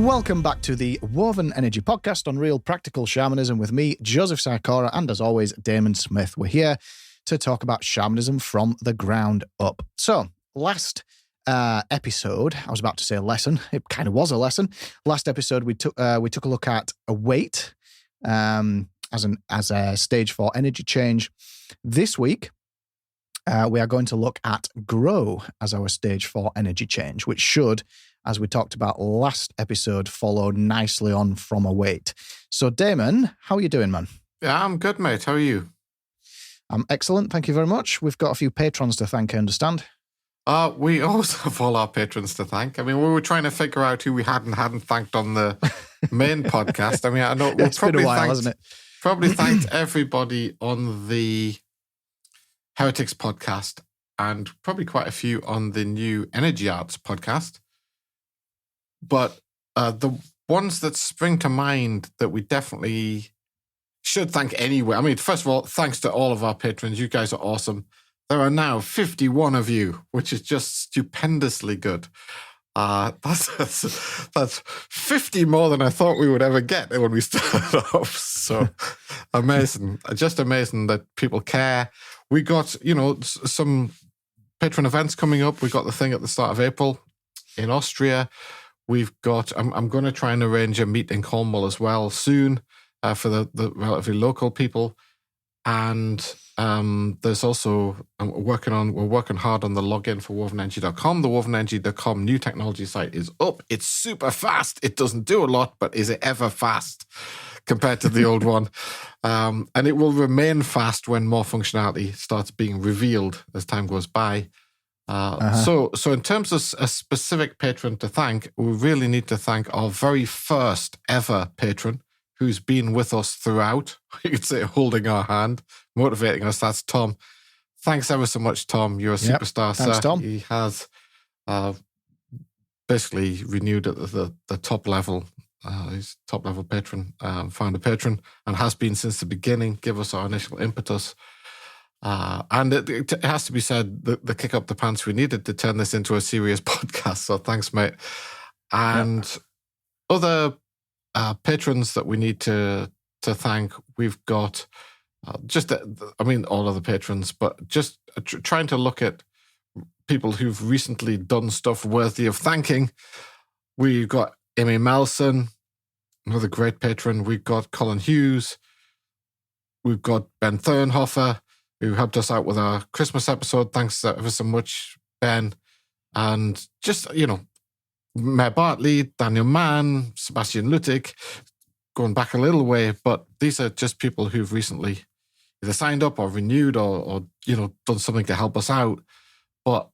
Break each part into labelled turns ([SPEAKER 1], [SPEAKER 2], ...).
[SPEAKER 1] Welcome back to the Woven Energy Podcast on Real Practical Shamanism with me, Joseph Sikora, and as always, Damon Smith. We're here to talk about shamanism from the ground up. So, last episode, I was about to say a lesson. It kind of was a lesson. Last episode, we took a look at a weight as a stage for energy change. This week, we are going to look at grow as our stage for energy change, which should, as we talked about last episode, follow nicely on from a weight. So, Damon, how are you doing, man?
[SPEAKER 2] Yeah, I'm good, mate. How are you?
[SPEAKER 1] I'm excellent. Thank you very much. We've got a few patrons to thank, I understand.
[SPEAKER 2] We also have all our patrons to thank. I mean, we were trying to figure out who we hadn't thanked on the main podcast. I mean, I know
[SPEAKER 1] It's been a while, hasn't it?
[SPEAKER 2] Probably thanked everybody on the Heretics podcast and probably quite a few on the new Energy Arts podcast. But the ones that spring to mind that we definitely should thank anyway. I mean, first of all, thanks to all of our patrons. You guys are awesome. There are now 51 of you, which is just stupendously good. That's 50 more than I thought we would ever get when we started off. So amazing. Just amazing that people care. We got, some patron events coming up. We got the thing at the start of April in Austria. We've got, I'm going to try and arrange a meet in Cornwall as well soon for the relatively local people. And there's also, we're working hard on the login for wovenenergy.com. The wovenenergy.com new technology site is up. It's super fast. It doesn't do a lot, but is it ever fast compared to the old one? And it will remain fast when more functionality starts being revealed as time goes by. So in terms of a specific patron to thank, we really need to thank our very first ever patron who's been with us throughout. You could say holding our hand, motivating us. That's Tom. Thanks ever so much, Tom. You're a superstar,
[SPEAKER 1] Thanks,
[SPEAKER 2] sir.
[SPEAKER 1] Tom.
[SPEAKER 2] He has basically renewed at the top level. He's top level patron, founder patron, and has been since the beginning. Give us our initial impetus. And it has to be said, the kick up the pants we needed to turn this into a serious podcast. So thanks, mate. And other patrons that we need to thank, we've got all other patrons, but just trying to look at people who've recently done stuff worthy of thanking. We've got Amy Melson, another great patron. We've got Colin Hughes. We've got Ben Thurnhofer, who helped us out with our Christmas episode. Thanks ever so much, Ben. And just, Mayor Bartley, Daniel Mann, Sebastian Lutig, going back a little way, but these are just people who've recently either signed up or renewed or done something to help us out. But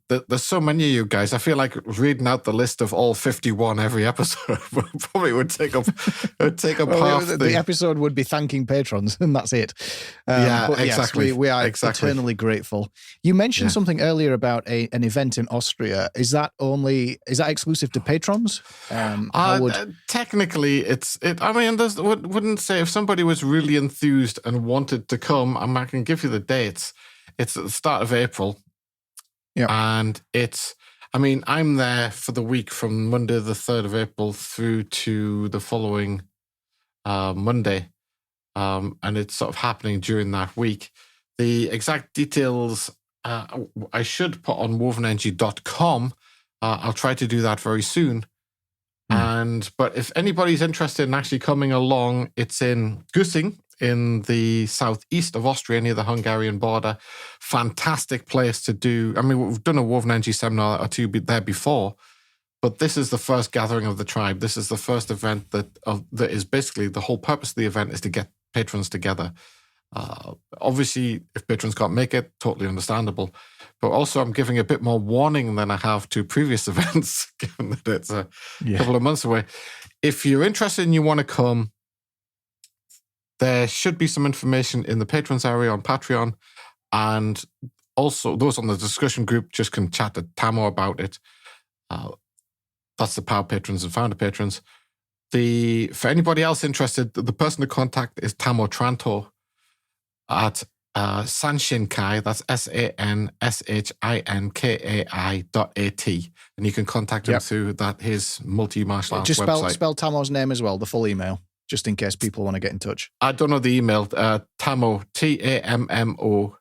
[SPEAKER 2] there's so many of you guys. I feel like reading out the list of all 51 every episode probably would take up half
[SPEAKER 1] the episode would be thanking patrons, and that's it. But
[SPEAKER 2] exactly.
[SPEAKER 1] Yes, we are eternally grateful. You mentioned something earlier about an event in Austria. Is that exclusive to patrons?
[SPEAKER 2] Technically, wouldn't say if somebody was really enthused and wanted to come. I can give you the dates. It's at the start of April.
[SPEAKER 1] Yeah.
[SPEAKER 2] And I'm there for the week from Monday, the 3rd of April through to the following Monday. And it's sort of happening during that week. The exact details I should put on wovenenergy.com. I'll try to do that very soon. But if anybody's interested in actually coming along, it's in Güssing, in the southeast of Austria, near the Hungarian border. Fantastic place to do. I mean, we've done a Woven Energy seminar or two there before, but this is the first gathering of the tribe. This is the first event that is basically the whole purpose of the event is to get patrons together. Obviously, if patrons can't make it, totally understandable. But also, I'm giving a bit more warning than I have to previous events, given that it's a couple of months away. If you're interested and you want to come, there should be some information in the patrons area on Patreon. And also, those on the discussion group just can chat to Tamo about it. That's the Power Patrons and Founder Patrons. For anybody else interested, the person to contact is Tamo Trantor at Sanshinkai, that's SANSHINKAI.AT. And you can contact him through his multi-martial arts
[SPEAKER 1] Just
[SPEAKER 2] website.
[SPEAKER 1] spell Tamo's name as well, the full email, just in case people want to get in touch.
[SPEAKER 2] I don't know the email. Tamo, TAMMO.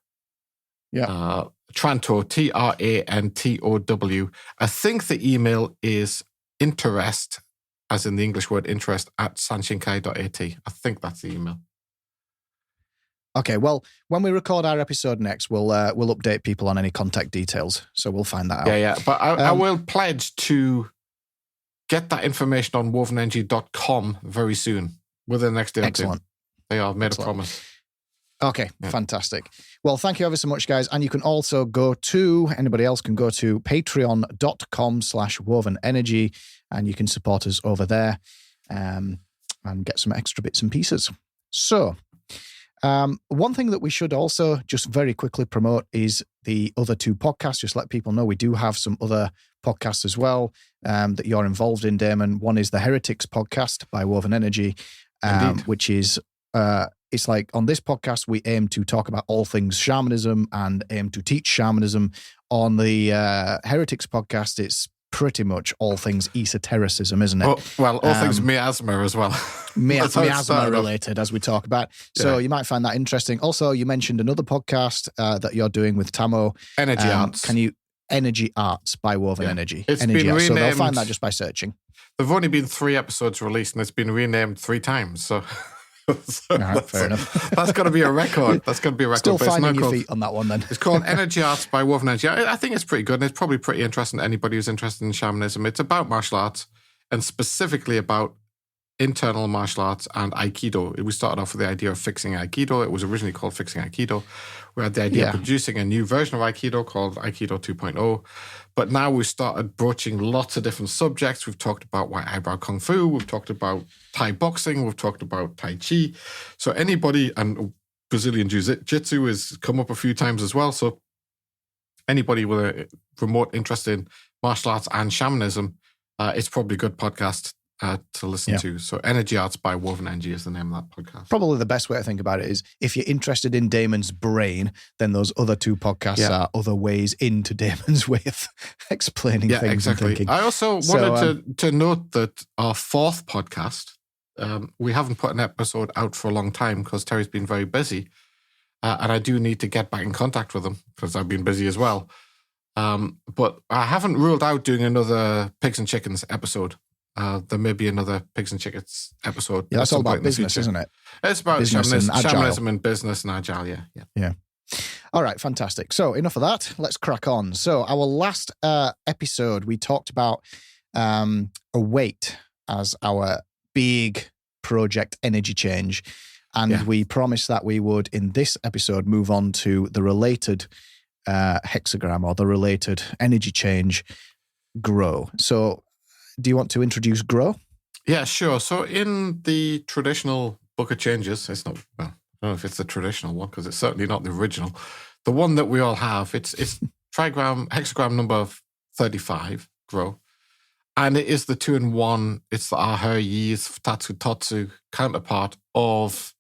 [SPEAKER 1] Yeah.
[SPEAKER 2] Tranto, TRANTOW. I think the email is interest, as in the English word interest, at sanshinkai.at. I think that's the email.
[SPEAKER 1] Okay, well, when we record our episode next, we'll update people on any contact details. So we'll find that out.
[SPEAKER 2] Yeah. But I will pledge to get that information on wovenenergy.com very soon, within the next day or two. They are made a promise.
[SPEAKER 1] Okay, fantastic. Well, thank you ever so much, guys. And you can also anybody else can go to patreon.com/wovenenergy, and you can support us over there and get some extra bits and pieces. So, one thing that we should also just very quickly promote is the other two podcasts. Just let people know we do have some other podcasts as well that you're involved in, Damon. One is the Heretics podcast by Woven Energy, which is... it's like on this podcast, we aim to talk about all things shamanism and aim to teach shamanism. On the Heretics podcast, it's pretty much all things esotericism, isn't it?
[SPEAKER 2] Well, all things miasma as well.
[SPEAKER 1] Miasma related, as we talk about. So you might find that interesting. Also, you mentioned another podcast that you're doing with Tamo.
[SPEAKER 2] Energy Arts.
[SPEAKER 1] Energy Arts by Woven Energy.
[SPEAKER 2] It's
[SPEAKER 1] Energy
[SPEAKER 2] been
[SPEAKER 1] Arts.
[SPEAKER 2] renamed.
[SPEAKER 1] So they'll find that just by searching.
[SPEAKER 2] There've only been 3 episodes released, and it's been renamed 3 times. So...
[SPEAKER 1] All right, fair enough.
[SPEAKER 2] That's got to be a record.
[SPEAKER 1] Still finding your feet on that one then.
[SPEAKER 2] It's called Energy Arts by Woven Energy. I think it's pretty good, and it's probably pretty interesting to anybody who's interested in shamanism. It's about martial arts, and specifically about internal martial arts and Aikido. We started off with the idea of fixing Aikido. It was originally called Fixing Aikido. We had the idea of producing a new version of Aikido called Aikido 2.0. But now we've started broaching lots of different subjects. We've talked about white eyebrow kung fu. We've talked about Thai boxing. We've talked about Tai Chi. So anybody, and Brazilian Jiu-Jitsu has come up a few times as well. So anybody with a remote interest in martial arts and shamanism, it's probably a good podcast to listen to. So Energy Arts by Woven Energy is the name of that podcast.
[SPEAKER 1] Probably the best way to think about it is if you're interested in Damon's brain, then those other 2 podcasts are other ways into Damon's way of explaining things
[SPEAKER 2] exactly.
[SPEAKER 1] and thinking.
[SPEAKER 2] I also wanted to note that our 4th podcast, we haven't put an episode out for a long time because Terry's been very busy. And I do need to get back in contact with him because I've been busy as well. But I haven't ruled out doing another Pigs and Chickens episode. There may be another Pigs and Chickens episode.
[SPEAKER 1] Yeah, that's all about business, isn't it?
[SPEAKER 2] It's about shamanism and business and agile,
[SPEAKER 1] yeah. All right, fantastic. So enough of that. Let's crack on. So our last episode, we talked about Await as our big project energy change. And we promised that we would, in this episode, move on to the related hexagram or the related energy change, Grow. So do you want to introduce Grow?
[SPEAKER 2] Yeah, sure. So in the traditional Book of Changes, it's not, well, I don't know if it's the traditional one because it's certainly not the original. The one that we all have, it's hexagram number 35, Grow. And it is the 2-in-1, it's the Aha, Yis, Tatsu, Totsu counterpart of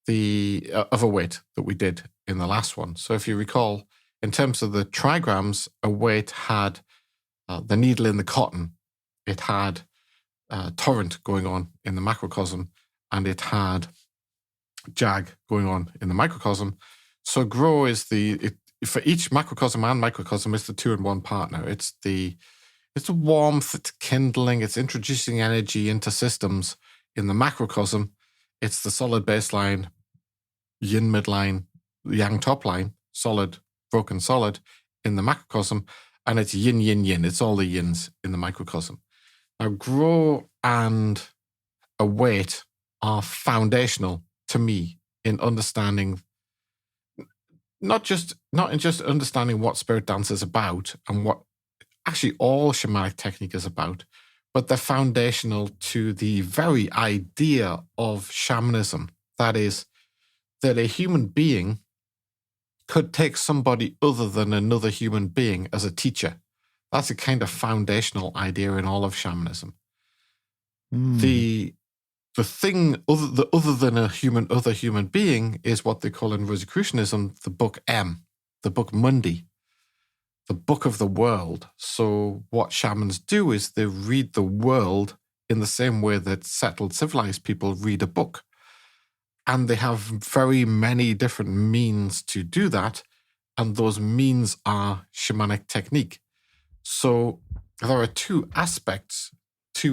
[SPEAKER 2] Await that we did in the last one. So if you recall, in terms of the trigrams, Await had the needle in the cotton. It had torrent going on in the macrocosm, and it had jag going on in the microcosm. So Grow is for each macrocosm and microcosm, it's the 2-in-1 partner. It's the warmth, it's kindling, it's introducing energy into systems in the macrocosm. It's the solid baseline, yin midline, yang top line, solid, broken solid in the macrocosm, and it's yin, yin, yin. It's all the yins in the microcosm. Now, Grow and Await are foundational to me in understanding, not in just understanding what spirit dance is about and what actually all shamanic technique is about, but they're foundational to the very idea of shamanism. That is, that a human being could take somebody other than another human being as a teacher. That's a kind of foundational idea in all of shamanism. The other than other human being is what they call in Rosicrucianism the book M, the book Mundi, the book of the world. So what shamans do is they read the world in the same way that settled civilized people read a book. And they have very many different means to do that. And those means are shamanic technique. So there are two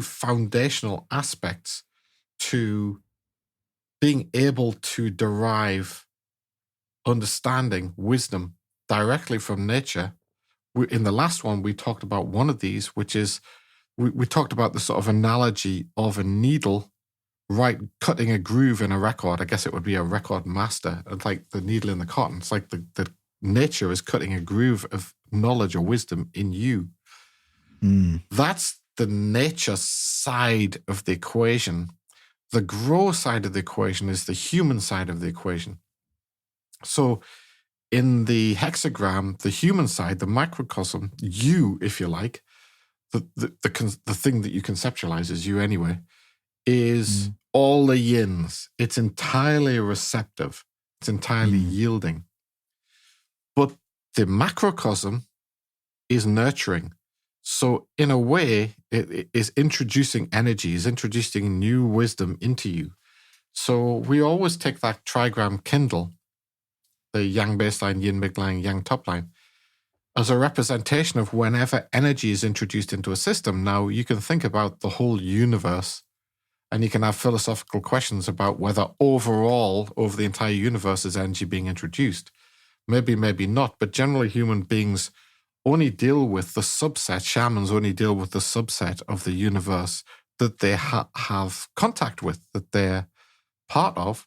[SPEAKER 2] foundational aspects to being able to derive understanding, wisdom directly from nature. In the last one, we talked about one of these, which is, we talked about the sort of analogy of a needle, right, cutting a groove in a record. I guess it would be a record master. It's like the needle in the cotton. It's like the nature is cutting a groove of knowledge or wisdom in you. That's the nature side of the equation. The grow side of the equation is the human side of the equation. So in the hexagram, the human side, the microcosm, you, if you like, the thing that you conceptualize as you anyway, is all the yins. It's entirely receptive. It's entirely yielding. But the macrocosm is nurturing. So in a way, it is introducing energy, is introducing new wisdom into you. So we always take that trigram Kindle, the yang baseline, yin midline, yang top line, as a representation of whenever energy is introduced into a system. Now, you can think about the whole universe, and you can have philosophical questions about whether overall, over the entire universe, is energy being introduced. Maybe, maybe not, but generally human beings only deal with the subset, shamans only deal with the subset of the universe that they have contact with, that they're part of.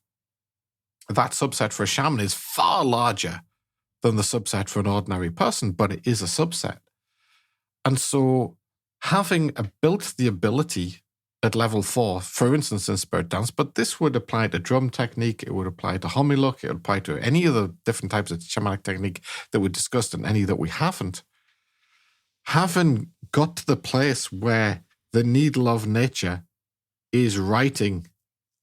[SPEAKER 2] That subset for a shaman is far larger than the subset for an ordinary person, but it is a subset. And so having built the ability at level 4, for instance, in spirit dance, but this would apply to drum technique, it would apply to homiluk, it would apply to any of the different types of shamanic technique that we discussed and any that we haven't. Having got to the place where the needle of nature is writing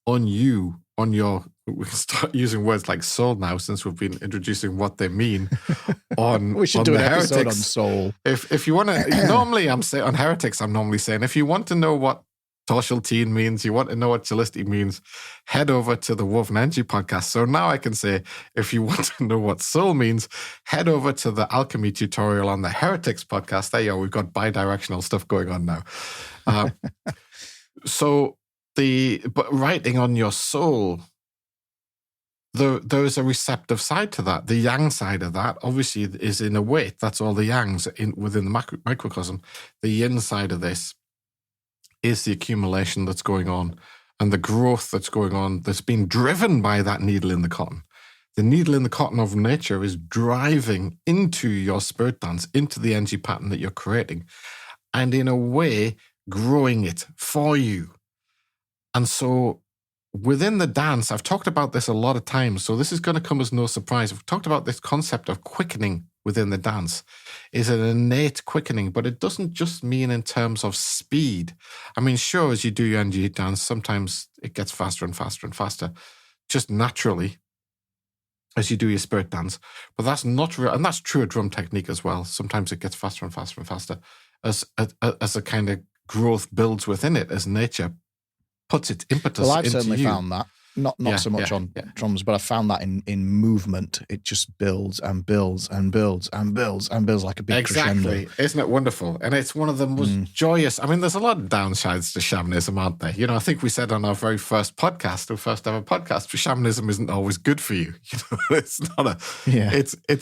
[SPEAKER 2] on you, on your, we can start using words like soul now, since we've been introducing what they mean on
[SPEAKER 1] we should
[SPEAKER 2] on
[SPEAKER 1] do
[SPEAKER 2] the
[SPEAKER 1] an
[SPEAKER 2] heretics.
[SPEAKER 1] episode on soul.
[SPEAKER 2] If you want to, normally I'm saying on heretics, I'm normally saying, if you want to know what Torshilteen means, you want to know what Chalisti means, head over to the Woven Energy podcast. So now I can say, if you want to know what soul means, head over to the alchemy tutorial on the Heretics podcast. There you go. We've got bi-directional stuff going on now. But writing on your soul, there is a receptive side to that. The yang side of that, obviously, is in a weight. That's all the yangs within the microcosm. The yin side of this is the accumulation that's going on and the growth that's going on that's being driven by that needle in the cotton. The needle in the cotton of nature is driving into your spirit dance, into the energy pattern that you're creating, and in a way, growing it for you. And so within the dance, I've talked about this a lot of times, so this is going to come as no surprise. I've talked about this concept of quickening within the dance. Is an innate quickening, but it doesn't just mean in terms of speed. I mean, sure, as you do your energy dance, sometimes it gets faster and faster and faster, just naturally, as you do your spirit dance. But that's not real, and that's true of drum technique as well. Sometimes it gets faster and faster and faster as a kind of growth builds within it, as nature puts its impetus
[SPEAKER 1] Well, I've
[SPEAKER 2] into
[SPEAKER 1] certainly
[SPEAKER 2] you.
[SPEAKER 1] found that. Not so much on drums, but I found that in movement, it just builds and builds and builds and builds and builds like a big crescendo.
[SPEAKER 2] Exactly. Isn't it wonderful? And it's one of the most joyous. I mean, there's a lot of downsides to shamanism, aren't there? You know, I think we said on our very first podcast, our first ever podcast, shamanism isn't always good for you. You know, it's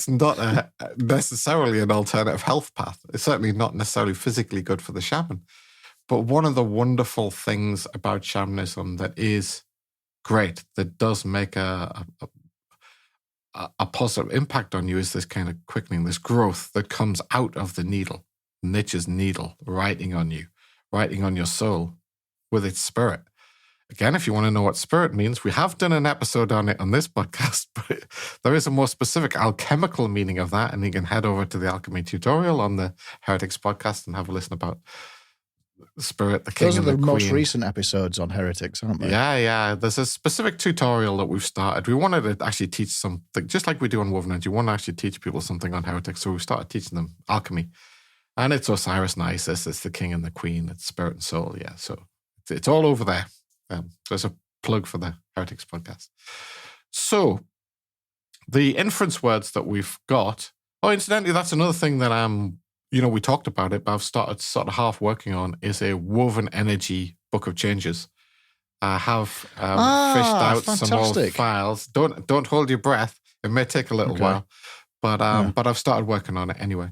[SPEAKER 2] not necessarily an alternative health path. It's certainly not necessarily physically good for the shaman. But one of the wonderful things about shamanism that is great, that does make a positive impact on you, is this kind of quickening, this growth that comes out of the needle, nature's needle, writing on you, writing on your soul with its spirit. Again, if you want to know what spirit means, we have done an episode on it on this podcast, but there is a more specific alchemical meaning of that, and you can head over to the alchemy tutorial on the Heretics podcast and have a listen about spirit, the king
[SPEAKER 1] Those are
[SPEAKER 2] and
[SPEAKER 1] the
[SPEAKER 2] the
[SPEAKER 1] most
[SPEAKER 2] queen.
[SPEAKER 1] recent episodes on heretics, aren't they?
[SPEAKER 2] Yeah. There's a specific tutorial that we've started. We wanted to actually teach something, just like we do on Woven Energy. We want to actually teach people something on heretics. So we started teaching them alchemy. And it's Osiris and Isis. It's the king and the queen. It's spirit and soul. Yeah. So it's all over there. There's a plug for the Heretics podcast. So the inference words that we've got. Oh, incidentally, that's another thing that we talked about it, but I've started sort of half working on is a Woven Energy book of changes. I have fished out some old files. Don't hold your breath. It may take a little while, but I've started working on it anyway.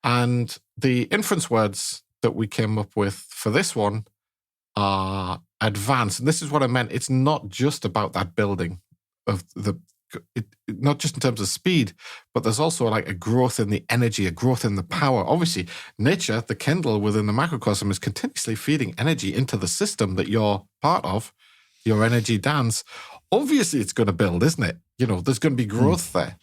[SPEAKER 2] And the inference words that we came up with for this one are advanced. And this is what I meant. It's not just about that building of not just in terms of speed, but there's also like a growth in the energy, a growth in the power. Obviously, nature, the Kindle within the macrocosm, is continuously feeding energy into the system that you're part of, your energy dance. Obviously, it's going to build, isn't it? There's going to be growth there.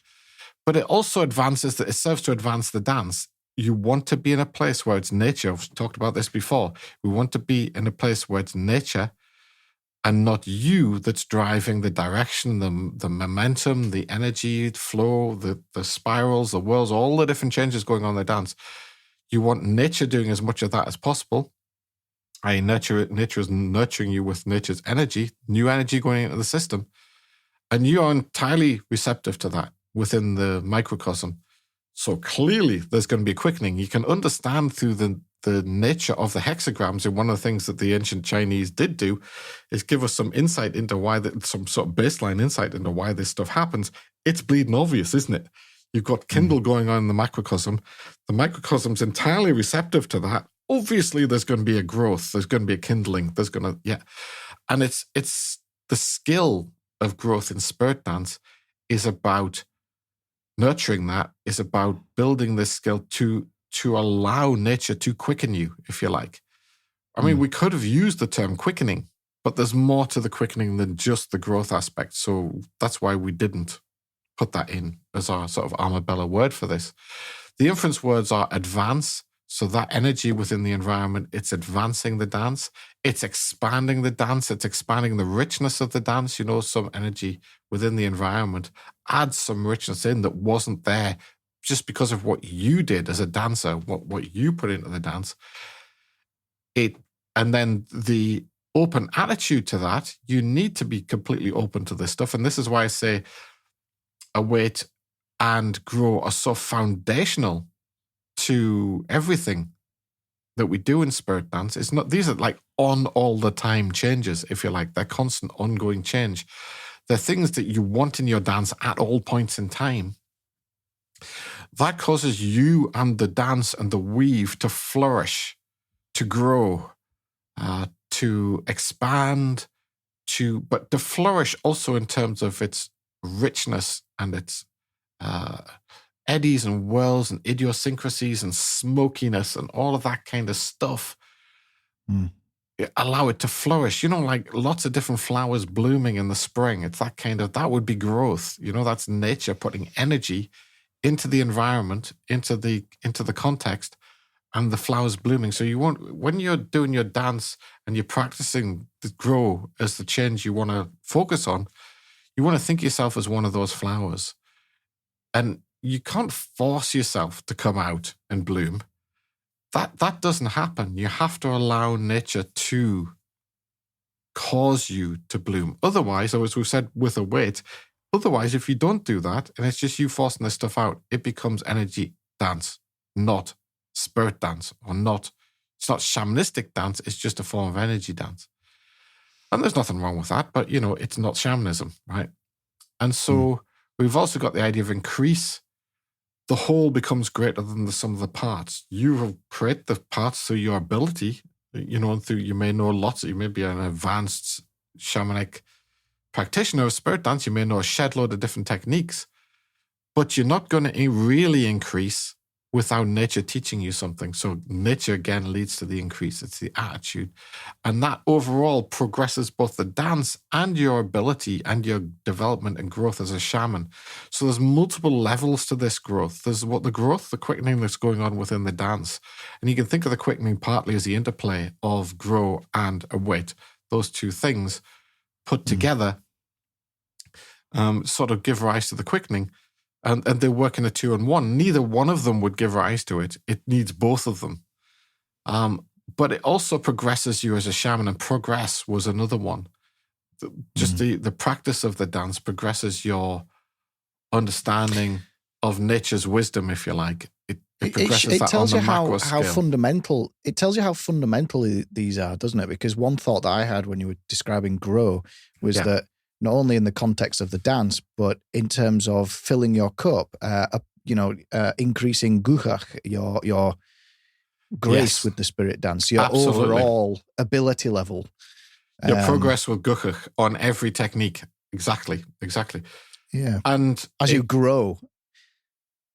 [SPEAKER 2] But it also it serves to advance the dance. You want to be in a place where it's nature. I've talked about this before. We want to be in a place where it's nature and not you that's driving the direction, the momentum, the energy flow, the spirals, the whirls, all the different changes going on in the dance. You want nature doing as much of that as possible. Nature is nurturing you with nature's energy, new energy going into the system. And you are entirely receptive to that within the microcosm. So clearly there's going to be a quickening. You can understand through the nature of the hexagrams, and one of the things that the ancient Chinese did do is give us some insight into some sort of baseline insight into why this stuff happens. It's bleeding obvious, isn't it? You've got Kindle going on in the macrocosm. The microcosm's entirely receptive to that. Obviously, there's going to be a growth. There's going to be a kindling. And it's the skill of growth in spirit dance is about nurturing that, is about building this skill to allow nature to quicken you, if you like. I mean, we could have used the term quickening, but there's more to the quickening than just the growth aspect. So that's why we didn't put that in as our sort of armabella word for this. The inference words are advance. So that energy within the environment, it's advancing the dance. It's expanding the dance. It's expanding the richness of the dance. Some energy within the environment adds some richness in that wasn't there just because of what you did as a dancer, what you put into the dance. And then the open attitude to that, you need to be completely open to this stuff. And this is why I say await and grow are so foundational to everything that we do in spirit dance. These are like on all the time changes, if you like. They're constant ongoing change. They're things that you want in your dance at all points in time. That causes you and the dance and the weave to flourish, to grow, to expand, but to flourish also in terms of its richness and its eddies and whirls and idiosyncrasies and smokiness and all of that kind of stuff. Allow it to flourish, like lots of different flowers blooming in the spring. It's that would be growth. That's nature putting energy into the environment, into the context, and the flowers blooming. So when you're doing your dance and you're practicing to grow as the change you want to focus on, you want to think yourself as one of those flowers. And you can't force yourself to come out and bloom. That doesn't happen. You have to allow nature to cause you to bloom. Otherwise, as we've said with a weight, if you don't do that, and it's just you forcing this stuff out, it becomes energy dance, not spirit dance, it's not shamanistic dance, it's just a form of energy dance. And there's nothing wrong with that, but, it's not shamanism, right? And so we've also got the idea of increase. The whole becomes greater than the sum of the parts. You have created the parts through your ability, and through you may know lots. You may be an advanced shamanic practitioner of spirit dance. You may know a shed load of different techniques, but you're not going to really increase without nature teaching you something. So nature again leads to the increase. It's the attitude. And that overall progresses both the dance and your ability and your development and growth as a shaman. So there's multiple levels to this growth. There's the quickening that's going on within the dance. And you can think of the quickening partly as the interplay of grow and await. Those two things put together sort of give rise to the quickening. And they work in a 2-in-1. Neither one of them would give rise to it. It needs both of them. But it also progresses you as a shaman, and progress was another one. The practice of the dance progresses your understanding of nature's wisdom, if you like. It progresses that on the macro scale.
[SPEAKER 1] It tells you how fundamental these are, doesn't it? Because one thought that I had when you were describing grow was that not only in the context of the dance, but in terms of filling your cup, increasing guchach, your grace with the spirit dance, your overall ability level.
[SPEAKER 2] Your progress with guchach on every technique. Exactly.
[SPEAKER 1] Yeah.
[SPEAKER 2] And
[SPEAKER 1] as you grow.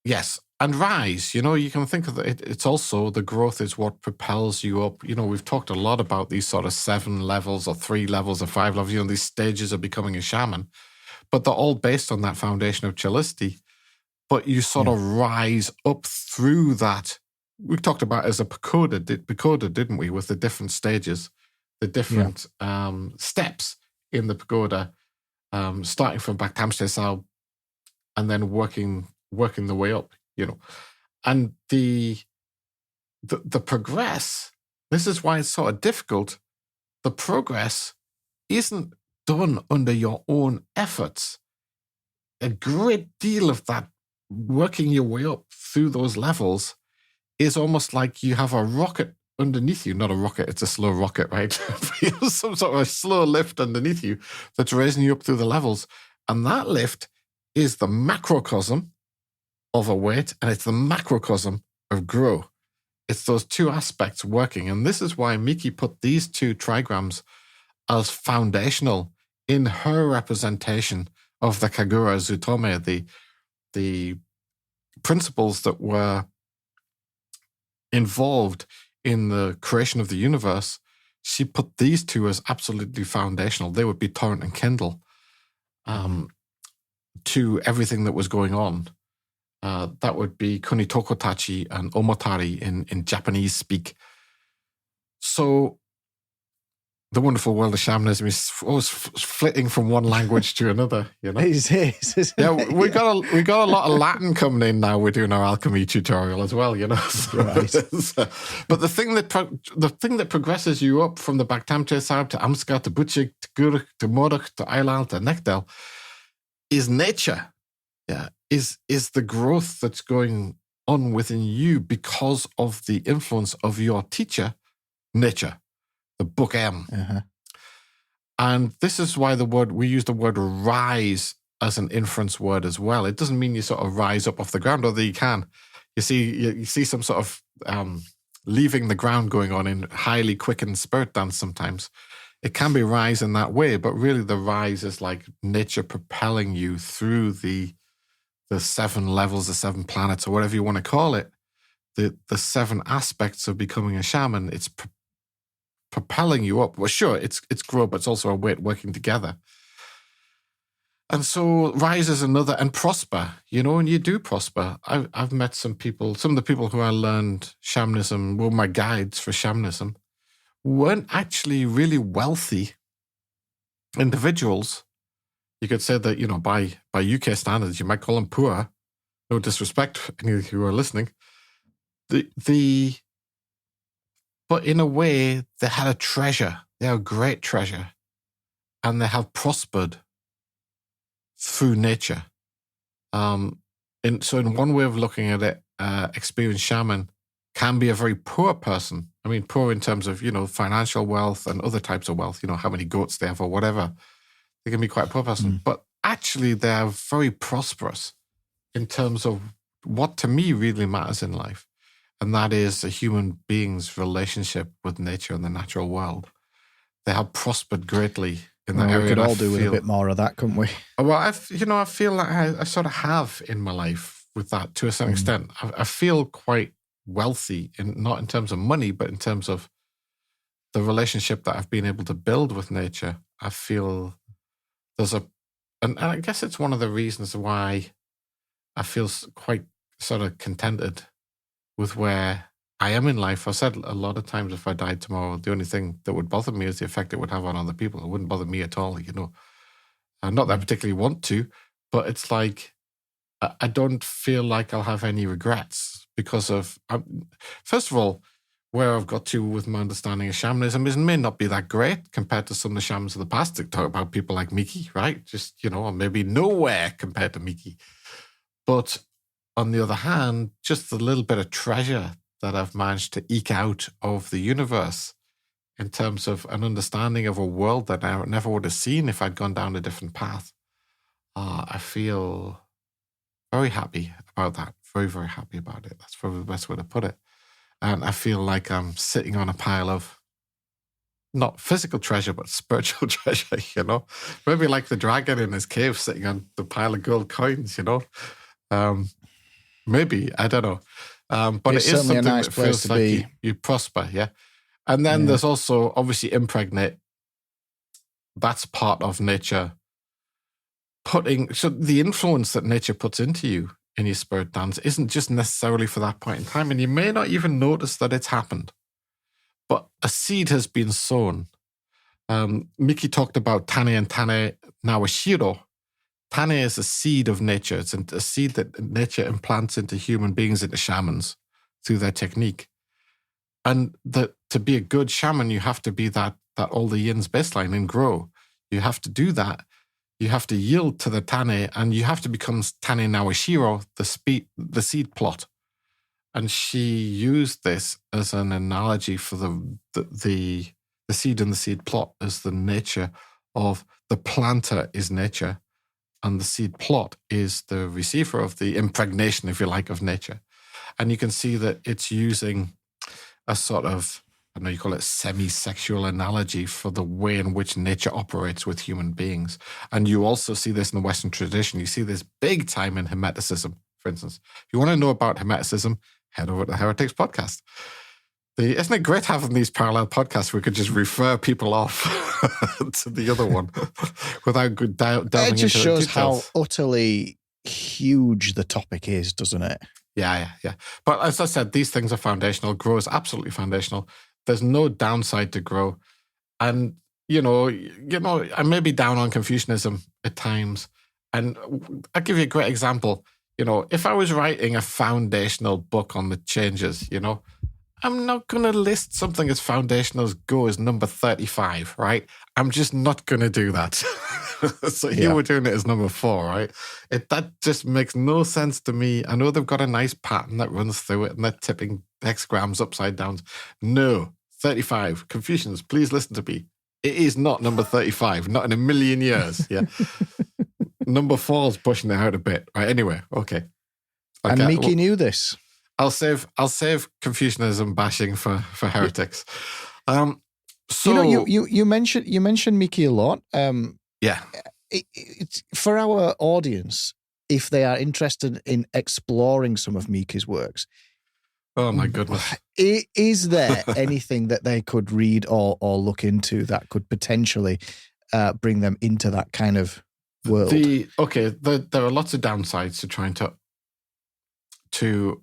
[SPEAKER 2] Yes. And rise, you can think of it. It's also the growth is what propels you up. We've talked a lot about these sort of 7 levels or 3 levels or 5 levels, these stages of becoming a shaman, but they're all based on that foundation of Chalicity. But you sort of rise up through that. We talked about as a pagoda, didn't we, with the different stages, the different steps in the pagoda, starting from Bhaktamshte Sao and then working the way up. And the progress, this is why it's sort of difficult. The progress isn't done under your own efforts. A great deal of that working your way up through those levels is almost like you have a rocket underneath you. Not a rocket, it's a slow rocket, right? Some sort of a slow lift underneath you that's raising you up through the levels. And that lift is the macrocosm of a weight, and it's the macrocosm of grow. It's those two aspects working. And this is why Miki put these 2 trigrams as foundational in her representation of the Kagura Zutome, the principles that were involved in the creation of the universe. She put these 2 as absolutely foundational. They would be torrent and kindle to everything that was going on. That would be Kunitokotachi and Omotari in Japanese speak. So the wonderful world of shamanism is always flitting from one language to another.
[SPEAKER 1] It is.
[SPEAKER 2] We got a lot of Latin coming in now. We're doing our alchemy tutorial as well.
[SPEAKER 1] Right.
[SPEAKER 2] But the thing that progresses you up from the Bhaktamshte Sao to Amska to Butchik to Guruk to Moduk to Eilal to Nekdel is nature. Yeah, is the growth that's going on within you because of the influence of your teacher, nature, the book M. And this is why we use the word rise as an inference word as well. It doesn't mean you sort of rise up off the ground, although you can. You see some sort of leaving the ground going on in highly quickened spirit dance sometimes. It can be rise in that way, but really the rise is like nature propelling you through the 7 levels, the 7 planets, or whatever you want to call it, the 7 aspects of becoming a shaman. It's propelling you up. Well, sure, it's grow, but it's also a weight working together. And so rise is another, and prosper, and you do prosper. I've met some of the people who I learned shamanism, were my guides for shamanism, weren't actually really wealthy individuals. You could say that, by UK standards, you might call them poor. No disrespect for any of you who are listening. But in a way, they had a treasure. They have a great treasure. And they have prospered through nature. So in one way of looking at it, experienced shaman can be a very poor person. I mean, poor in terms of, financial wealth and other types of wealth, how many goats they have or whatever. They can be quite a poor person, but actually they are very prosperous in terms of what to me really matters in life. And that is a human being's relationship with nature and the natural world. They have prospered greatly in that area.
[SPEAKER 1] We could all do with a bit more of that, couldn't we?
[SPEAKER 2] Well, I feel like I sort of have in my life with that to a certain extent. I feel quite wealthy, not in terms of money, but in terms of the relationship that I've been able to build with nature. I feel and I guess it's one of the reasons why I feel quite sort of contented with where I am in life. I've said a lot of times, if I died tomorrow, the only thing that would bother me is the effect it would have on other people. It wouldn't bother me at all, Not that I particularly want to, but it's like, I don't feel like I'll have any regrets because of, first of all, where I've got to with my understanding of shamanism may not be that great compared to some of the shamans of the past that talk about people like Miki, right? Just, or maybe nowhere compared to Miki. But on the other hand, just the little bit of treasure that I've managed to eke out of the universe in terms of an understanding of a world that I never would have seen if I'd gone down a different path. I feel very happy about that. Very, very happy about it. That's probably the best way to put it. And I feel like I'm sitting on a pile of not physical treasure, but spiritual treasure, Maybe like the dragon in his cave sitting on the pile of gold coins, Maybe, I don't know. But
[SPEAKER 1] it's
[SPEAKER 2] it is
[SPEAKER 1] certainly
[SPEAKER 2] something
[SPEAKER 1] a nice
[SPEAKER 2] that
[SPEAKER 1] place
[SPEAKER 2] feels
[SPEAKER 1] to
[SPEAKER 2] like
[SPEAKER 1] be.
[SPEAKER 2] You prosper, yeah. And then there's also obviously impregnate. That's part of nature so the influence that nature puts into you in your spirit dance isn't just necessarily for that point in time. And you may not even notice that it's happened. But a seed has been sown. Miki talked about Tane and Tane Nawashiro. Tane is a seed of nature. It's a seed that nature implants into human beings, into shamans, through their technique. And to be a good shaman, you have to be that all the yin's baseline and grow. You have to do that. You have to yield to the Tane, and you have to become Tane Nawashiro, the seed plot. And she used this as an analogy for the seed and the seed plot as the nature of the planter is nature, and the seed plot is the receiver of the impregnation, if you like, of nature. And you can see that it's using a sort of, I know you call it semi-sexual analogy for the way in which nature operates with human beings. And you also see this in the Western tradition. You see this big time in Hermeticism, for instance. If you want to know about Hermeticism, head over to the Heretics podcast. Isn't it great having these parallel podcasts where we could just refer people off to the other one without delving into
[SPEAKER 1] It just shows how
[SPEAKER 2] details.
[SPEAKER 1] utterly huge the topic is, doesn't it?
[SPEAKER 2] Yeah. But as I said, these things are foundational. Grow is absolutely foundational. There's no downside to grow. And, I may be down on Confucianism at times. And I'll give you a great example. If I was writing a foundational book on the changes, I'm not going to list something as foundational as Go as number 35, right? I'm just not going to do that. So here we're doing it as number 4, right? That just makes no sense to me. I know they've got a nice pattern that runs through it and they're tipping hexagrams upside down. No, 35. Confucians, please listen to me. It is not number 35, not in a million years. Yeah. Number 4 is pushing it out a bit. Right. Anyway, okay.
[SPEAKER 1] And Miki knew this.
[SPEAKER 2] I'll save Confucianism bashing for heretics.
[SPEAKER 1] So you mentioned Miki a lot.
[SPEAKER 2] Yeah.
[SPEAKER 1] It's for our audience, if they are interested in exploring some of Miki's works.
[SPEAKER 2] Oh my goodness!
[SPEAKER 1] Is there anything that they could read or look into that could potentially bring them into that kind of world?
[SPEAKER 2] There are lots of downsides to trying to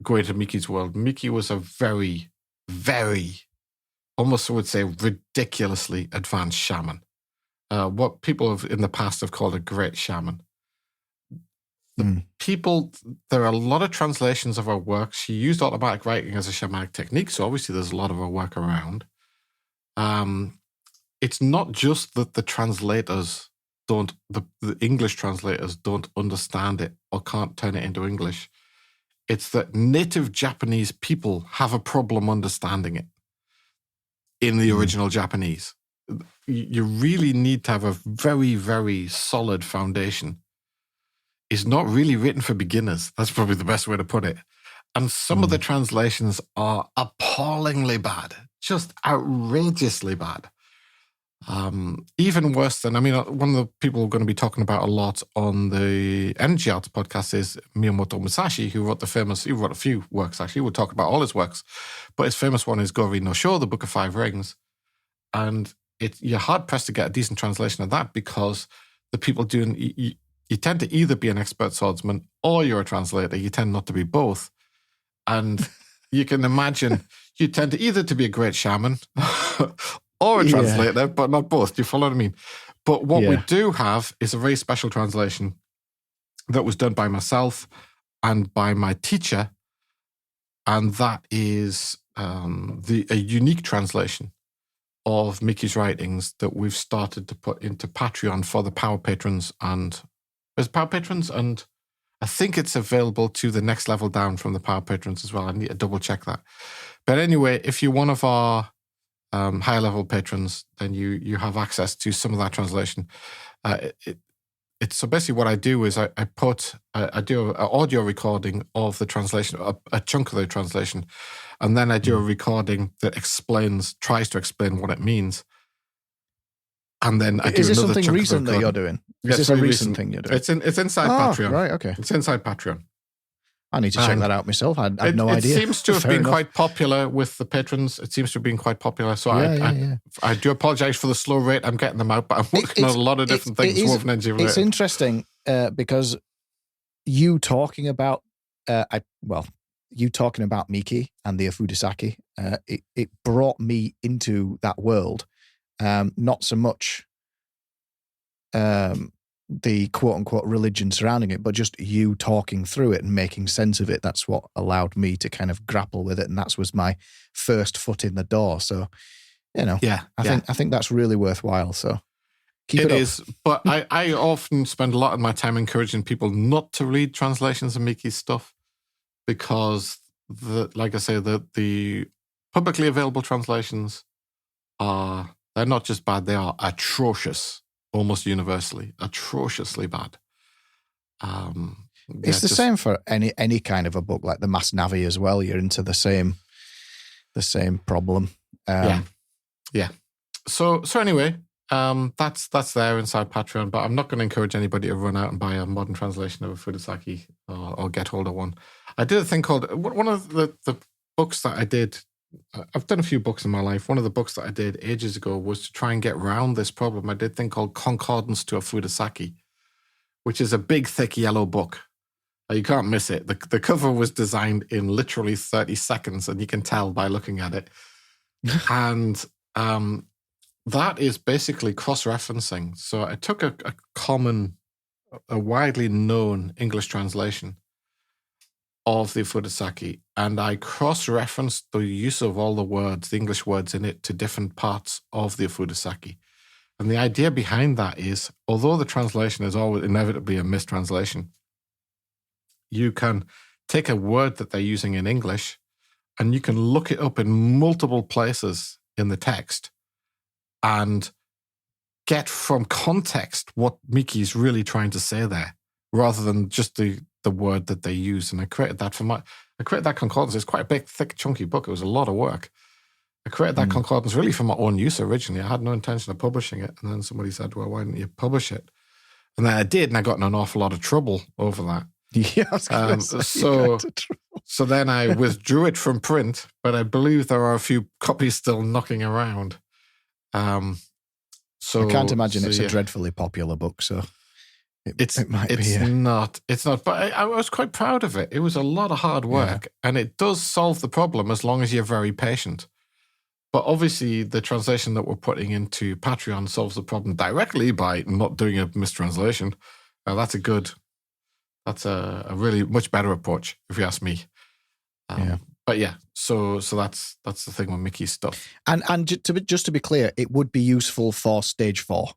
[SPEAKER 2] go into Miki's world. Miki was a very, very, almost I would say, ridiculously advanced shaman. What people in the past have called a great shaman. There are a lot of translations of her work. She used automatic writing as a shamanic technique, so obviously there's a lot of her work around. It's not just that the translators the English translators don't understand it or can't turn it into English. It's that native Japanese people have a problem understanding it in the original Japanese. You really need to have a very, very solid foundation. It's not really written for beginners. That's probably the best way to put it. And some of the translations are appallingly bad, just outrageously bad. Even worse than, one of the people we're going to be talking about a lot on the Energy Arts podcast is Miyamoto Musashi, he wrote a few works actually. We'll talk about all his works, but his famous one is Gori no Sho, the Book of Five Rings. And you're hard pressed to get a decent translation of that because the people doing, you tend to either be an expert swordsman or you're a translator. You tend not to be both. And you can imagine you tend to either to be a great shaman or a translator, but not both. Do you follow what I mean? But what we do have is a very special translation that was done by myself and by my teacher. And that is a unique translation of Mickey's writings that we've started to put into Patreon for the Power Patrons. And there's Power Patrons, and I think it's available to the next level down from the Power Patrons as well. I need to double check that. But anyway, if you're one of our higher level patrons, then you have access to some of that translation. So basically what I do is I do an audio recording of the translation, a chunk of the translation, and then I do a recording that tries to explain what it means. And then I do another chunk.
[SPEAKER 1] Is this something recent that you're doing? Is this a recent thing you're doing?
[SPEAKER 2] It's inside Patreon.
[SPEAKER 1] Right, okay.
[SPEAKER 2] It's inside Patreon.
[SPEAKER 1] I need to check that out myself. I had no idea.
[SPEAKER 2] It seems to have been quite popular with the patrons. It seems to have been quite popular. So I do apologize for the slow rate I'm getting them out, but I'm working on a lot of different things woven energy related.
[SPEAKER 1] It's interesting because you talking about Miki and the Afudisaki, it brought me into that world. Not so much the quote-unquote religion surrounding it, but just you talking through it and making sense of it. That's what allowed me to kind of grapple with it, and that was my first foot in the door. So, I think that's really worthwhile. So keep it up.
[SPEAKER 2] Is, but I often spend a lot of my time encouraging people not to read translations of Mickey's stuff because, like I say, the publicly available translations they're not just bad, they are atrocious. Almost universally, atrociously bad.
[SPEAKER 1] It's the same for any kind of a book, like the Mass Navi as well. You're into the same problem.
[SPEAKER 2] Yeah. So anyway, that's there inside Patreon. But I'm not going to encourage anybody to run out and buy a modern translation of a Fudosaki or get hold of one. I did a thing called one of the books that I did. I've done a few books in my life. One of the books that I did ages ago was to try and get around this problem. I did a thing called Concordance to a Fudosaki, which is a big, thick yellow book. You can't miss it. The cover was designed in literally 30 seconds, and you can tell by looking at it. And that is basically cross-referencing. So I took a widely known English translation of the Fudosaki, and I cross-referenced the use of all the English words in it to different parts of the Fudosaki. And the idea behind that is, although the translation is always inevitably a mistranslation, you can take a word that they're using in English and you can look it up in multiple places in the text and get from context what Mickey's really trying to say there, rather than just the word that they use. And I created that concordance. It's quite a big, thick, chunky book. It was a lot of work. I created that concordance really for my own use originally. I had no intention of publishing it. And then somebody said, well, why didn't you publish it? And then I did, and I got in an awful lot of trouble over that.
[SPEAKER 1] Yeah, I was gonna say,
[SPEAKER 2] so then I withdrew it from print, but I believe there are a few copies still knocking around.
[SPEAKER 1] I can't imagine it's a dreadfully popular book, so it might be.
[SPEAKER 2] It's not. But I was quite proud of it. It was a lot of hard work, and it does solve the problem as long as you're very patient. But obviously, the translation that we're putting into Patreon solves the problem directly by not doing a mistranslation. That's a really much better approach, if you ask me. But yeah, so that's the thing with Mickey's stuff.
[SPEAKER 1] And just to be clear, it would be useful for stage 4,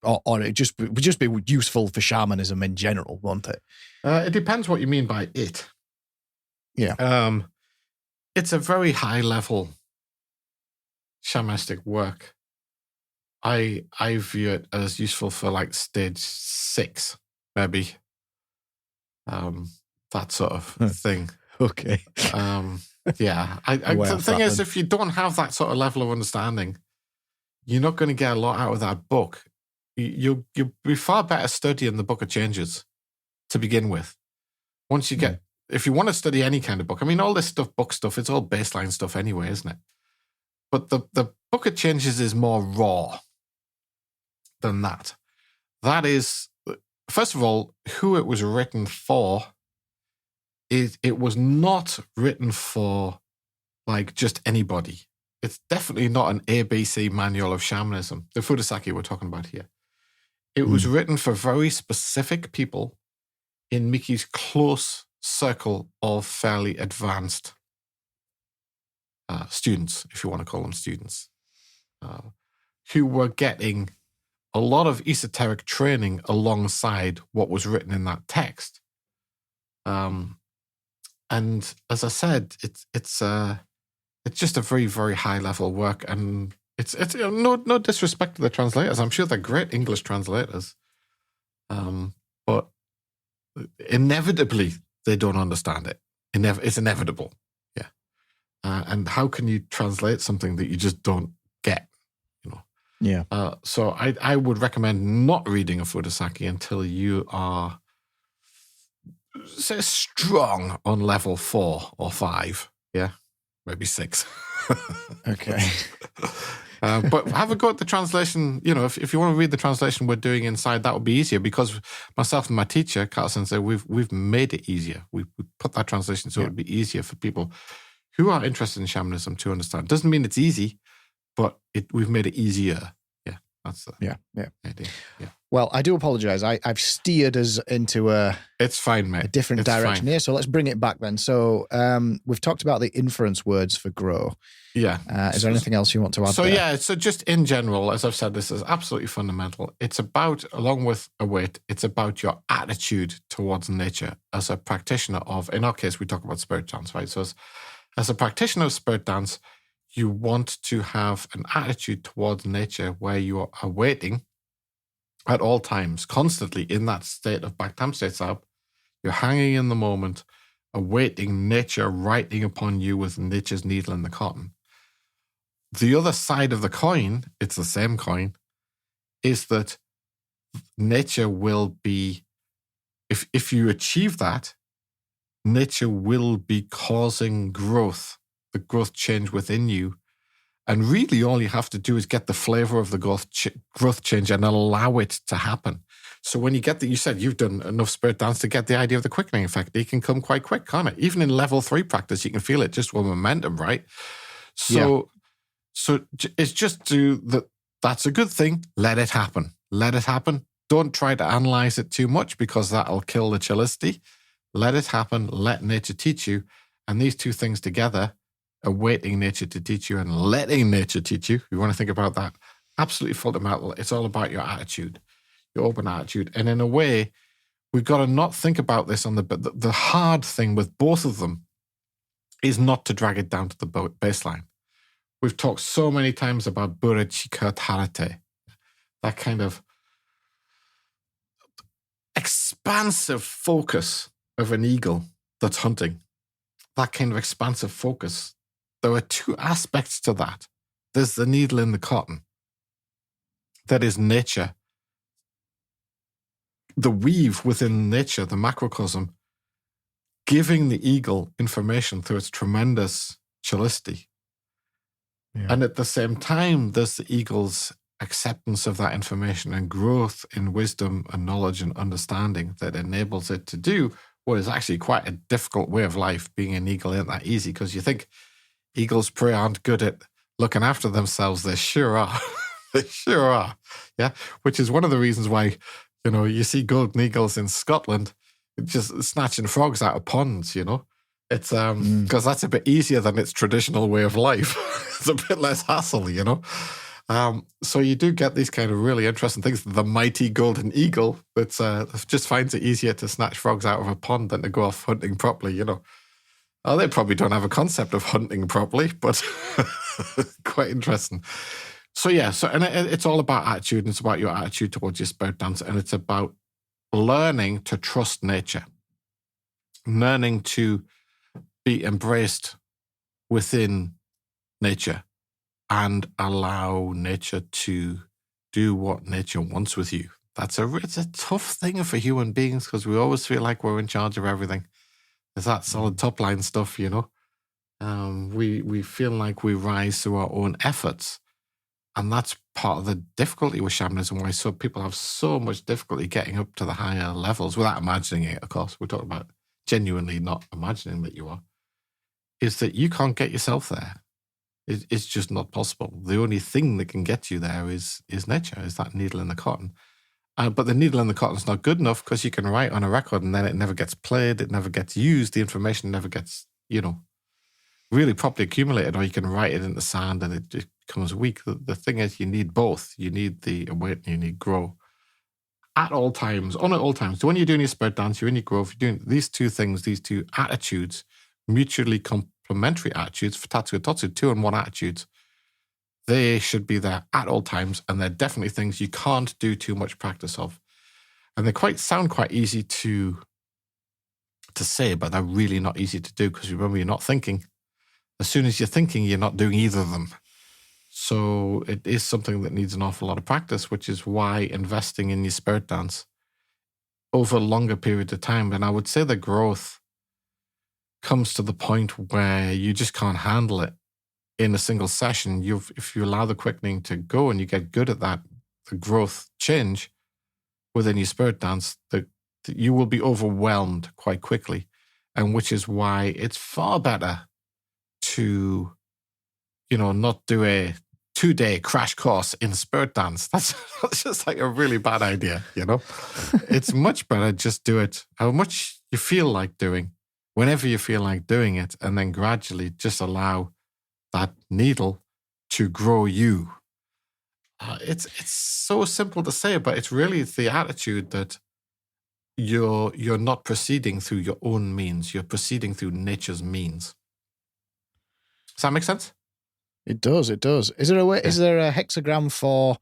[SPEAKER 1] or it would just be useful for shamanism in general, won't it?
[SPEAKER 2] It depends what you mean by it.
[SPEAKER 1] Yeah.
[SPEAKER 2] It's a very high level shamanistic work. I view it as useful for like stage 6, maybe. That sort of thing.
[SPEAKER 1] Okay.
[SPEAKER 2] Yeah. The thing is, if you don't have that sort of level of understanding, you're not going to get a lot out of that book. You'll be far better studying the Book of Changes to begin with. Once you get, if you want to study any kind of book, I mean, all this stuff, book stuff, it's all baseline stuff anyway, isn't it? But the Book of Changes is more raw than that. That is, first of all, who it was written for. It was not written for like just anybody. It's definitely not an ABC manual of shamanism, the Fudosaki we're talking about here. It was written for very specific people in Miki's close circle of fairly advanced students, if you want to call them students, who were getting a lot of esoteric training alongside what was written in that text. And as I said, it's just a very, very high level work, and it's no disrespect to the translators. I'm sure they're great English translators, but inevitably they don't understand it. It's inevitable, yeah. And how can you translate something that you just don't get?
[SPEAKER 1] Yeah.
[SPEAKER 2] So I would recommend not reading a Fudosaki until you are, say, strong on level 4 or 5. Yeah, maybe 6.
[SPEAKER 1] Okay.
[SPEAKER 2] But have a go at the translation. If you want to read the translation we're doing inside, that would be easier, because myself and my teacher, Kata Sensei, we've made it easier. We put that translation so it would be easier for people who are interested in shamanism to understand. Doesn't mean it's easy, but we've made it easier. Yeah, that's the idea. Yeah.
[SPEAKER 1] Well, I do apologize. I've steered us into
[SPEAKER 2] it's fine, mate.
[SPEAKER 1] A different direction here. So let's bring it back then. So we've talked about the inference words for grow.
[SPEAKER 2] Yeah.
[SPEAKER 1] Is there anything else you want to add there?
[SPEAKER 2] So just in general, as I've said, this is absolutely fundamental. It's about, along with a weight, it's about your attitude towards nature as a practitioner of, in our case, we talk about spirit dance, right? So as a practitioner of spirit dance, you want to have an attitude towards nature where you are awaiting at all times, constantly in that state of Bhaktam state sab. You're hanging in the moment, awaiting nature writing upon you with nature's needle and the cotton. The other side of the coin, it's the same coin, is that nature will be, if you achieve that, nature will be causing growth, the growth change within you. And really all you have to do is get the flavor of the growth change and allow it to happen. So when you get you said you've done enough spirit dance to get the idea of the quickening effect. It can come quite quick, can't it? Even in level 3 practice, you can feel it just with momentum, right? So it's just that's a good thing. Let it happen. Let it happen. Don't try to analyze it too much, because that'll kill the chillicity. Let it happen. Let nature teach you. And these two things together, awaiting nature to teach you and letting nature teach you, you want to think about that, absolutely fundamental. It's all about your attitude, your open attitude. And in a way, we've got to not think about this on the hard thing with both of them is not to drag it down to the baseline. We've talked so many times about Burachika Tarate, that kind of expansive focus of an eagle that's hunting, that kind of expansive focus. There are two aspects to that. There's the needle in the cotton. That is nature. The weave within nature, the macrocosm, giving the eagle information through its tremendous chillicity. Yeah. And at the same time, there's the eagle's acceptance of that information and growth in wisdom and knowledge and understanding that enables it to do what is actually quite a difficult way of life. Being an eagle ain't that easy, because you think eagles prey aren't good at looking after themselves. They sure are. They sure are. Yeah. Which is one of the reasons why, you see golden eagles in Scotland just snatching frogs out of ponds, It's because that's a bit easier than its traditional way of life. It's a bit less hassle, So you do get these kind of really interesting things. The mighty golden eagle that just finds it easier to snatch frogs out of a pond than to go off hunting properly, Oh, they probably don't have a concept of hunting properly, but quite interesting. So and it's all about attitude, and it's about your attitude towards your spirit dance, and it's about learning to trust nature, learning to be embraced within nature, and allow nature to do what nature wants with you. It's a tough thing for human beings because we always feel like we're in charge of everything. There's that solid top line stuff, you know. We feel like we rise through our own efforts. And that's part of the difficulty with shamanism, why people have so much difficulty getting up to the higher levels without imagining it, of course. We're talking about genuinely not imagining that you are. Is that you can't get yourself there. It's just not possible. The only thing that can get you there is nature, is that needle in the cotton. But the needle in the cotton is not good enough because you can write on a record and then it never gets played, it never gets used, the information never gets, really properly accumulated, or you can write it in the sand and it just becomes weak. The thing is, you need both. You need the awaken, you need grow. At all times, on at all times. So when you're doing your spirit dance, you're in your growth, you're doing these two things, these two attitudes, mutually complementary attitudes, for Tatsu Totsu, 2-in-1 attitudes. They should be there at all times, and they're definitely things you can't do too much practice of. And they sound quite easy to say, but they're really not easy to do because remember, you're not thinking. As soon as you're thinking, you're not doing either of them. So it is something that needs an awful lot of practice, which is why investing in your spirit dance over a longer period of time, and I would say the growth comes to the point where you just can't handle it in a single session. If you allow the quickening to go and you get good at that, the growth change within your spirit dance, that you will be overwhelmed quite quickly. And which is why it's far better to, not do a 2-day crash course in spirit dance. That's just like a really bad idea, It's much better just do it how much you feel like doing, whenever you feel like doing it, and then gradually just allow that needle to grow you. It's so simple to say, but it's the attitude that you're not proceeding through your own means. You're proceeding through nature's means. Does that make sense?
[SPEAKER 1] It does. Is there a way? Yeah. Is there a hexagram for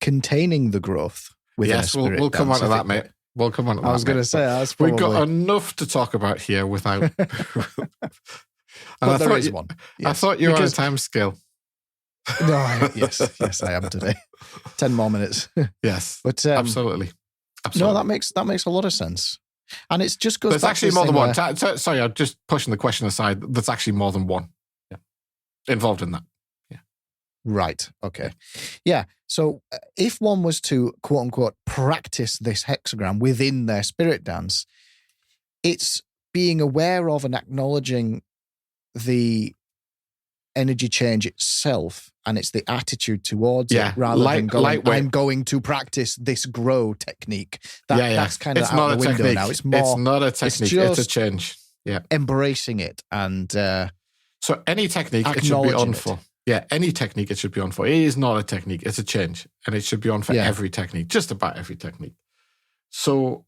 [SPEAKER 1] containing the growth within a spirit dance?
[SPEAKER 2] We'll come on to that, mate. We'll come on to that.
[SPEAKER 1] I was going to say that's probably...
[SPEAKER 2] We've got enough to talk about here without.
[SPEAKER 1] But there is one.
[SPEAKER 2] Yes. I thought you were on a time scale.
[SPEAKER 1] No, yes, I am today. 10 more minutes.
[SPEAKER 2] Yes,
[SPEAKER 1] but
[SPEAKER 2] absolutely.
[SPEAKER 1] No, that makes a lot of sense, and it's just goes.
[SPEAKER 2] There's actually more than one. Sorry, I'm just pushing the question aside. There's actually more than one. Yeah, involved in that. Yeah.
[SPEAKER 1] Right. Okay. Yeah. So if one was to quote unquote practice this hexagram within their spirit dance, it's being aware of and acknowledging the energy change itself, and it's the attitude towards it rather than going, I'm going to practice this grow technique. That's kind of
[SPEAKER 2] it's
[SPEAKER 1] out
[SPEAKER 2] not
[SPEAKER 1] the
[SPEAKER 2] a
[SPEAKER 1] window
[SPEAKER 2] technique.
[SPEAKER 1] now. It's more.
[SPEAKER 2] It's not a technique. It's a change. Yeah,
[SPEAKER 1] embracing it and.
[SPEAKER 2] So any technique it should be on for. Yeah, any technique it should be on for. It is not a technique. It's a change, and it should be on for every technique, just about every technique. So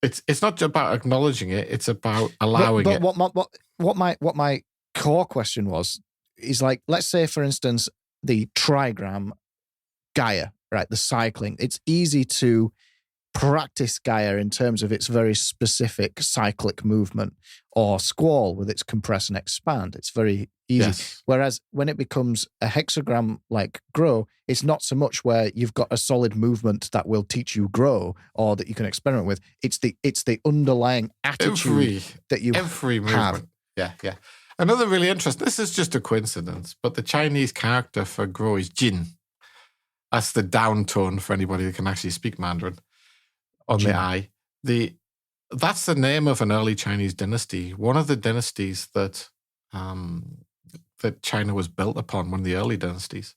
[SPEAKER 2] it's not about acknowledging it. It's about allowing it.
[SPEAKER 1] What my core question is like, let's say, for instance, the trigram Gaia, right? The cycling. It's easy to practice Gaia in terms of its very specific cyclic movement, or squall with its compress and expand. It's very easy.
[SPEAKER 2] Yes.
[SPEAKER 1] Whereas when it becomes a hexagram like grow, it's not so much where you've got a solid movement that will teach you grow or that you can experiment with. It's the underlying attitude that you
[SPEAKER 2] every
[SPEAKER 1] have.
[SPEAKER 2] Movement. Yeah. Another really interesting, this is just a coincidence, but the Chinese character for grow is Jin. That's the down tone for anybody that can actually speak Mandarin on Jin. The I. That's the name of an early Chinese dynasty, one of the dynasties that China was built upon, one of the early dynasties.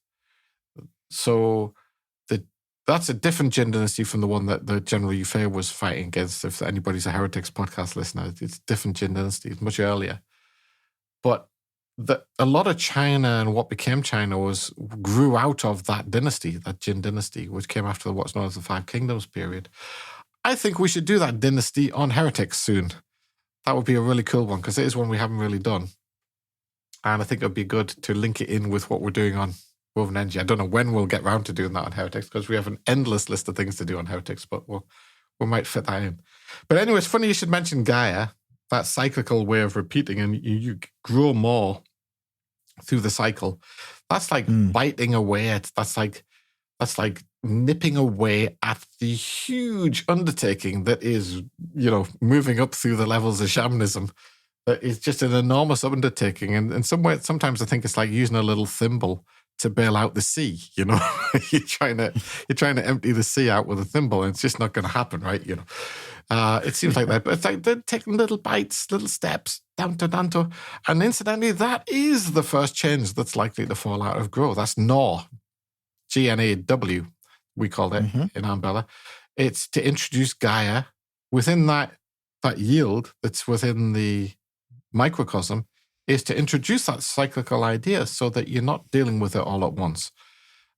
[SPEAKER 2] So that's a different Jin dynasty from the one that the General Yufei was fighting against. If anybody's a Heretics podcast listener, it's a different Jin dynasty. It's much earlier. But a lot of China and what became China grew out of that dynasty, that Jin dynasty, which came after what's known as the Five Kingdoms period. I think we should do that dynasty on Heretics soon. That would be a really cool one because it is one we haven't really done. And I think it would be good to link it in with what we're doing on Woven Energy. I don't know when we'll get round to doing that on Heretics because we have an endless list of things to do on Heretics, but we might fit that in. But anyway, it's funny you should mention Gaia, that cyclical way of repeating, and you grow more through the cycle. That's like biting away at, that's like nipping away at the huge undertaking that is, moving up through the levels of shamanism. That is just an enormous undertaking. And in some way, sometimes I think it's like using a little thimble to bail out the sea. You're trying to empty the sea out with a thimble, and it's just not going to happen, right? It seems like that, but it's like they're taking little bites, little steps, danto. And incidentally, that is the first change that's likely to fall out of grow. That's gnaw, GNAW, we call it in Ambella. It's to introduce Gaia within that yield that's within the microcosm, is to introduce that cyclical idea so that you're not dealing with it all at once.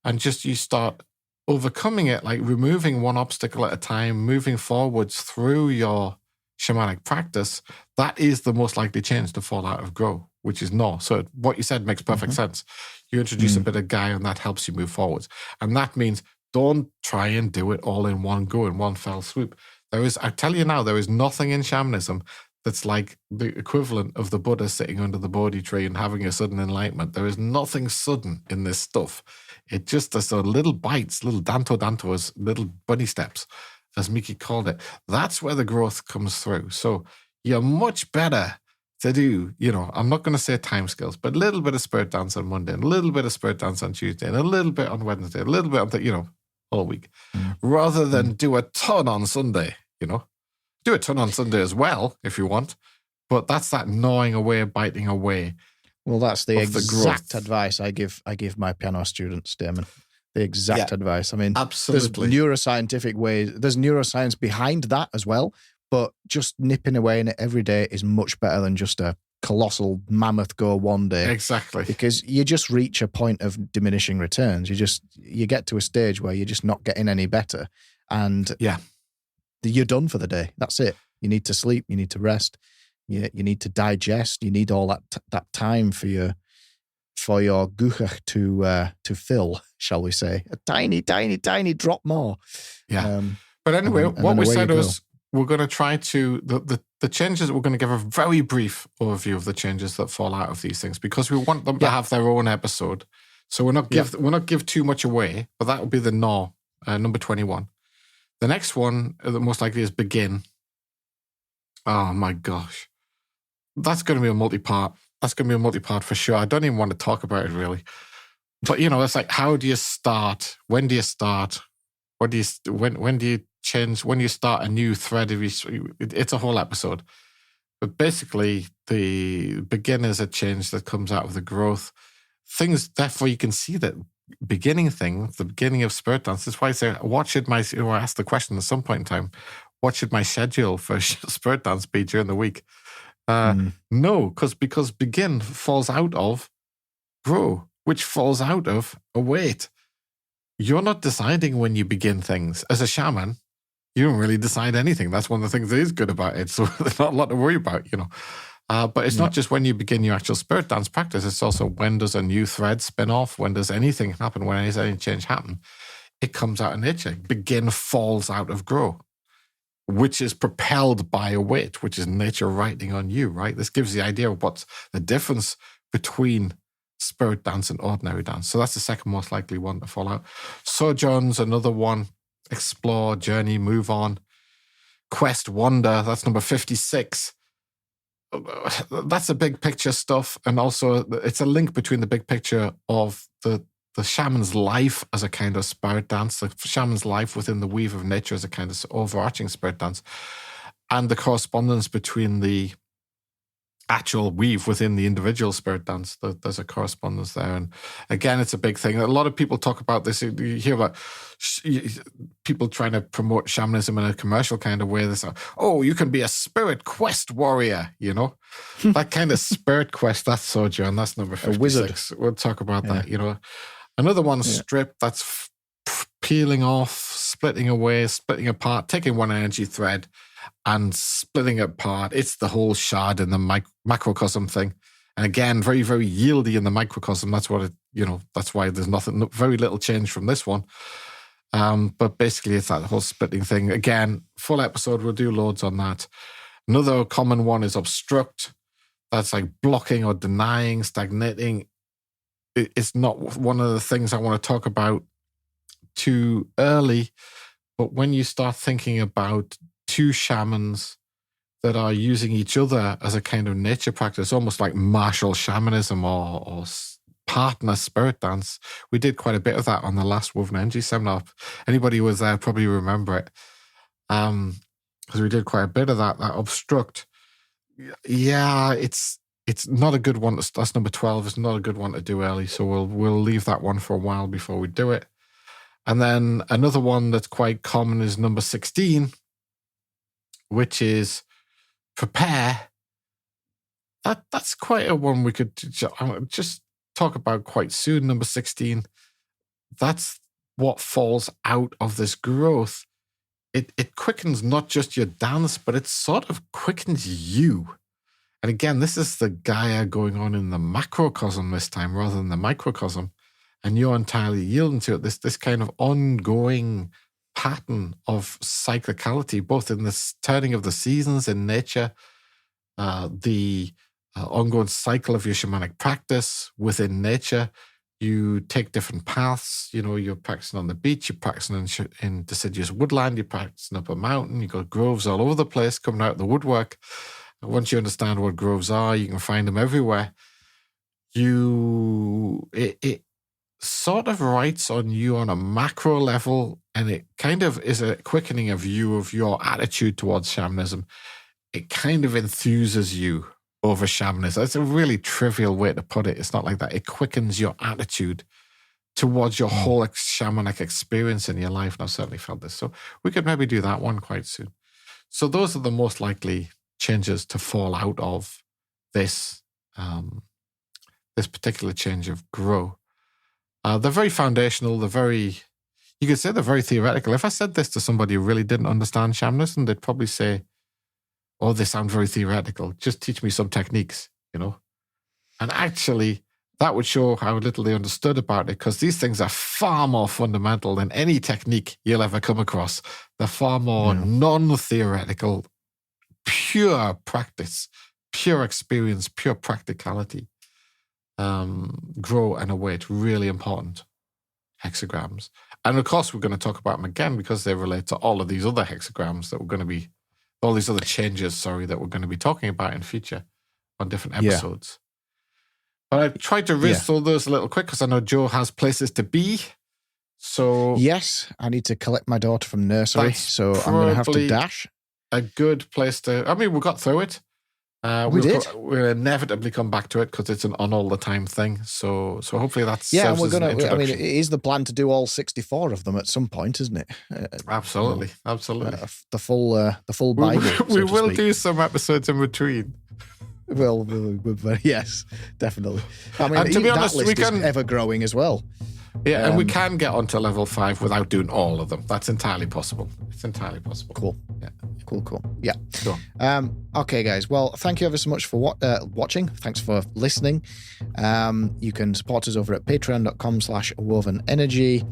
[SPEAKER 2] And just you start overcoming it, like removing one obstacle at a time, moving forwards through your shamanic practice. That is the most likely change to fall out of grow, which is no. So what you said makes perfect sense. You introduce a bit of Gaia and that helps you move forwards. And that means don't try and do it all in one go, in one fell swoop. I tell you now, there is nothing in shamanism that's like the equivalent of the Buddha sitting under the Bodhi tree and having a sudden enlightenment. There is nothing sudden in this stuff. It just does little bites, little dantos, little bunny steps, as Miki called it. That's where the growth comes through. So you're much better to do, I'm not going to say timescales, but a little bit of spirit dance on Monday, and a little bit of spirit dance on Tuesday, and a little bit on Wednesday, a little bit on all week, rather than do a ton on Sunday, Do a ton on Sunday as well, if you want. But that's that gnawing away, biting away.
[SPEAKER 1] Well, that's the exact advice I give my piano students, Damon. The exact advice. I mean,
[SPEAKER 2] absolutely.
[SPEAKER 1] There's neuroscientific ways. There's neuroscience behind that as well. But just nipping away in it every day is much better than just a colossal mammoth go one day.
[SPEAKER 2] Exactly.
[SPEAKER 1] Because you just reach a point of diminishing returns. You get to a stage where you're just not getting any better. And you're done for the day. That's it. You need to sleep. You need to rest. You need to digest. You need all that time for your guchach to fill, shall we say. A tiny, tiny, tiny drop more.
[SPEAKER 2] Yeah. But anyway, what we said was we're going to try to, the changes, we're going to give a very brief overview of the changes that fall out of these things because we want them to have their own episode. So we're not give too much away, but that will be the gnaw, number 21. The next one, that most likely is begin. Oh my gosh. That's going to be a multi-part. That's going to be a multi-part for sure. I don't even want to talk about it really. But, it's like, how do you start? When do you start? When do you change? When you start a new thread? It's a whole episode. But basically, the begin is a change that comes out of the growth. Things, therefore, you can see that beginning thing, the beginning of spirit dance. That's why I say, I asked the question at some point in time, what should my schedule for spirit dance be during the week? No, because begin falls out of grow, which falls out of await. You're not deciding when you begin things. As a shaman, you don't really decide anything. That's one of the things that is good about it. So there's not a lot to worry about, But it's not just when you begin your actual spirit dance practice. It's also when does a new thread spin off? When does anything happen? When does any change happen? It comes out of nature. Begin falls out of grow, which is propelled by await, which is nature writing on you, right? This gives the idea of what's the difference between spirit dance and ordinary dance. So that's the second most likely one to fall out. Sojourn's another one. Explore, journey, move on. Quest, wander. That's number 56. That's the big picture stuff. And also it's a link between the big picture of the shaman's life as a kind of spirit dance, the shaman's life within the weave of nature as a kind of overarching spirit dance, and the correspondence between the actual weave within the individual spirit dance. There's a correspondence there. And again, it's a big thing. A lot of people talk about this. You hear about people trying to promote shamanism in a commercial kind of way. They say, oh, you can be a spirit quest warrior, That kind of spirit quest, that's Sojourn. That's number 56.
[SPEAKER 1] A wizard.
[SPEAKER 2] We'll talk about that, Another one, strip, that's peeling off, splitting away, splitting apart, taking one energy thread and splitting it apart. It's the whole shard in the macrocosm thing. And again, very, very yieldy in the microcosm. That's what that's why there's very little change from this one. But basically it's that whole splitting thing. Again, full episode, we'll do loads on that. Another common one is obstruct. That's like blocking or denying, stagnating. it's not one of the things I want to talk about too early. But when you start thinking about two shamans that are using each other as a kind of nature practice, almost like martial shamanism or partner spirit dance. We did quite a bit of that on the last Woven Energy seminar. Anybody who was there probably remember it. Because we did quite a bit of that obstruct. Yeah, it's not a good one. That's number 12. It's not a good one to do early. So we'll leave that one for a while before we do it. And then another one that's quite common is number 16, which is prepare. That's quite a one we could just talk about quite soon. Number 16. That's what falls out of this growth. It quickens not just your dance, but it sort of quickens you. And again, this is the Gaia going on in the macrocosm this time rather than the microcosm. And you're entirely yielding to it. This kind of ongoing pattern of cyclicality, both in this turning of the seasons in nature, the ongoing cycle of your shamanic practice within nature. You take different paths. You're practicing on the beach, you're practicing in deciduous woodland, you're practicing up a mountain, you've got groves all over the place coming out of the woodwork. And once you understand what groves are, you can find them everywhere. It sort of writes on you on a macro level, and it kind of is a quickening of view of your attitude towards shamanism. It kind of enthuses you over shamanism. It's a really trivial way to put it. It's not like that. It quickens your attitude towards your whole shamanic experience in your life. And I've certainly felt this. So we could maybe do that one quite soon. So those are the most likely changes to fall out of this this particular change of grow. They're very foundational. You could say they're very theoretical. If I said this to somebody who really didn't understand shamanism, they'd probably say, oh, they sound very theoretical. Just teach me some techniques, And actually, that would show how little they understood about it, because these things are far more fundamental than any technique you'll ever come across. They're far more non-theoretical, pure practice, pure experience, pure practicality. Grow and await, really important hexagrams. And of course, we're going to talk about them again because they relate to all of these other hexagrams that we're going to be, all these other changes, that we're going to be talking about in future on different episodes. But I tried to whiz through those a little quick because I know Joe has places to be. So
[SPEAKER 1] yes, I need to collect my daughter from nursery, so I'm going to have to dash.
[SPEAKER 2] A good place to, we got through it. We'll inevitably come back to it because it's an on all the time thing. So hopefully that's
[SPEAKER 1] and we're gonna. It is the plan to do all 64 of them at some point, isn't it?
[SPEAKER 2] Absolutely.
[SPEAKER 1] The full Bible.
[SPEAKER 2] We will do some episodes in between.
[SPEAKER 1] Well, yes, definitely. And to be honest, that list is ever growing as well.
[SPEAKER 2] Yeah, and we can get onto level 5 without doing all of them. That's entirely possible. It's entirely possible.
[SPEAKER 1] Cool.
[SPEAKER 2] Yeah.
[SPEAKER 1] Cool. Yeah.
[SPEAKER 2] Cool.
[SPEAKER 1] Okay, guys. Well, thank you ever so much for watching. Thanks for listening. You can support us over at patreon.com/wovenenergy.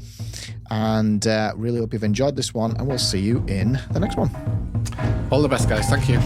[SPEAKER 1] And really hope you've enjoyed this one. And we'll see you in the next one.
[SPEAKER 2] All the best, guys. Thank you.